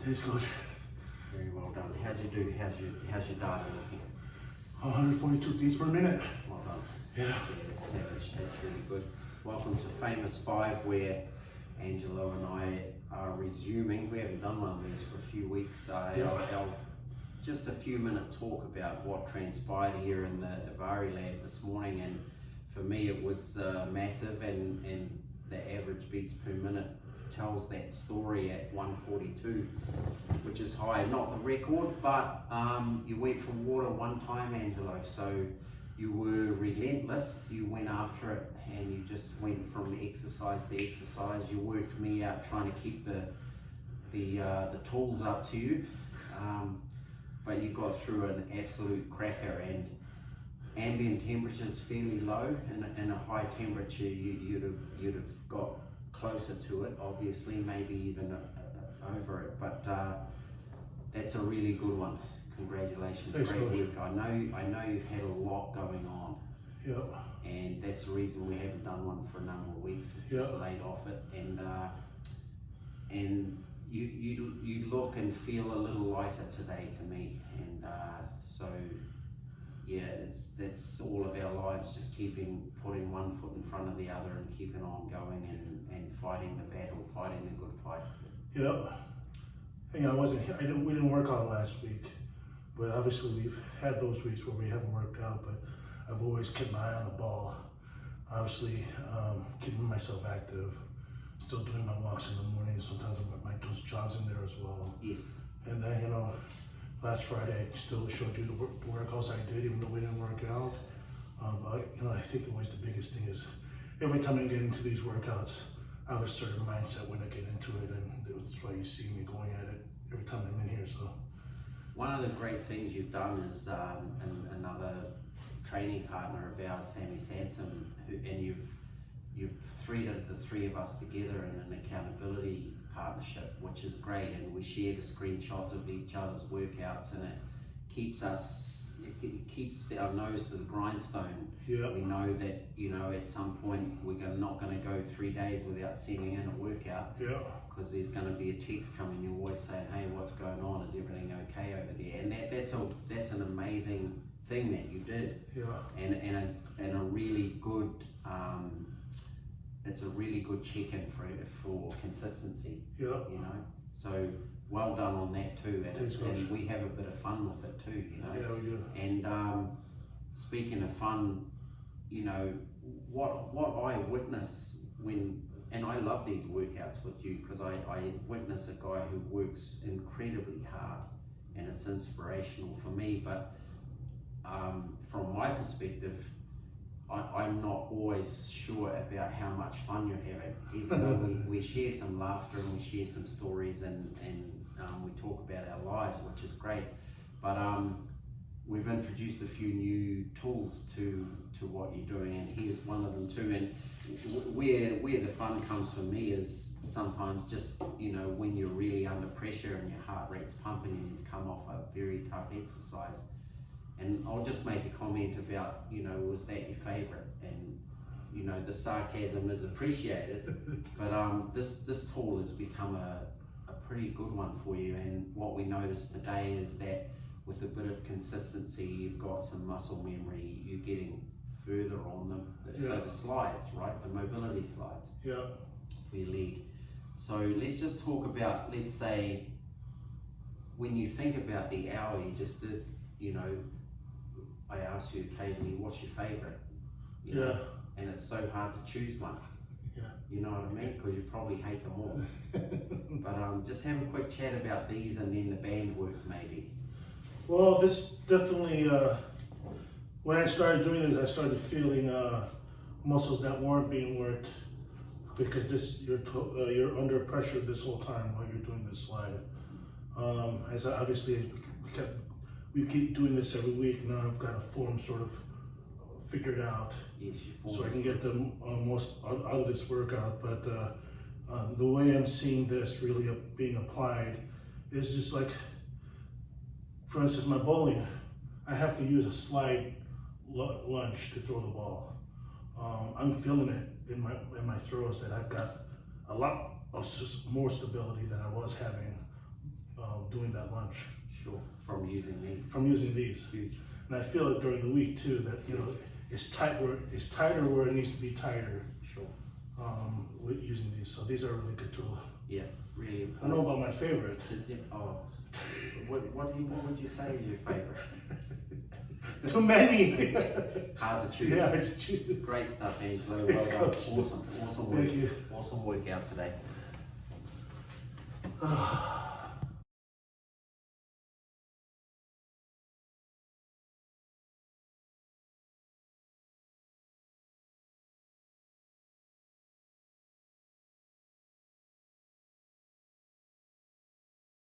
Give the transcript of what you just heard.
Thanks, Coach. Very well done. How'd you do? How's your data looking? 142 beats per minute. Well done. Yeah. Yeah, that's savage. That's really good. Welcome to Famous Five, where Angelo and I are resuming. We haven't done one of these for a few weeks. Just a few minute talk about what transpired here in the Avari lab this morning, and for me it was massive, and the average beats per minute tells that story at 142, which is high, not the record, but you went for water one time, Angelo, so you were relentless. You went after it and you just went from exercise to exercise. You worked me out trying to keep the tools up to you, but you got through an absolute cracker, and ambient temperatures fairly low, and a high temperature you'd have got closer to it, obviously, maybe even over it, but that's a really good one. Congratulations. Thanks, great Coach. work. I know you've had a lot going on, Yep. and that's the reason we haven't done one for a number of weeks. It's just laid off it, and you look and feel a little lighter today to me, and so yeah, that's all of our lives, just putting one foot in front of the other and keeping on going and fighting the battle, fighting the good fight. Yep. We didn't work out last week, but obviously we've had those weeks where we haven't worked out, but I've always kept my eye on the ball. Obviously, keeping myself active, still doing my walks in the morning. Sometimes I might do jogs in there as well. Yes. And then, last Friday I still showed you the workouts I did, even though we didn't work out. I think always the biggest thing is every time I get into these workouts, I have a certain mindset when I get into it, and that's why you see me going at it every time I'm in here. So one of the great things you've done is another training partner of ours, Sammy Sansom, and you've threaded the three of us together in an accountability partnership, which is great, and we share the screenshots of each other's workouts, and it keeps our nose to the grindstone. yeah, We know that at some point we're not going to go 3 days without sending in a workout, yeah, because there's going to be a text coming your way saying, hey, what's going on, is everything okay over there? And that's an amazing thing that you did, yeah, and a really good it's a really good check-in for consistency. yeah. So well done on that too, Thanks, Coach. and we have a bit of fun with it too, Yeah, we do. And speaking of fun, what I witness and I love these workouts with you, because I witness a guy who works incredibly hard, and it's inspirational for me, but from my perspective, I'm not always sure about how much fun you're having, even though we share some laughter and we share some stories, and we talk about our lives, which is great. But we've introduced a few new tools to what you're doing, and here's one of them too. And where the fun comes for me is sometimes just, when you're really under pressure and your heart rate's pumping and you've come off a very tough exercise. And I'll just make a comment about, was that your favorite? And, the sarcasm is appreciated, but this tool has become a pretty good one for you. And what we noticed today is that with a bit of consistency, you've got some muscle memory, you're getting further on them. So the slides, right? The mobility slides, Yeah. for your leg. So let's just talk about, let's say, when you think about the hour you just did, I ask you occasionally, what's your favorite? Yeah. And it's so hard to choose one. Yeah. You know what I mean? Because you probably hate them all. But just have a quick chat about these, and then the band work maybe. Well, this definitely, when I started doing this, I started feeling muscles that weren't being worked, because you're under pressure this whole time while you're doing this slide. As obviously we keep doing this every week. Now I've got a form sort of figured out, Yes, so I can get the most out of this workout. But the way I'm seeing this really being applied is just like, for instance, my bowling, I have to use a slide lunge to throw the ball. I'm feeling it in my throws, that I've got a lot of more stability than I was having doing that lunge. Sure. From using these. From using these. Huge. And I feel it during the week too, that, you know, it's tighter where it needs to be tighter. Sure. With using these. So these are a really good tool. Yeah, really I don't know about my favorite. Oh, what would you say is your favorite? Too many. Hard to choose. Yeah, hard to choose. Great stuff, Angelo. Well Thanks, done. Coach. Awesome work. Thank you. Awesome workout today.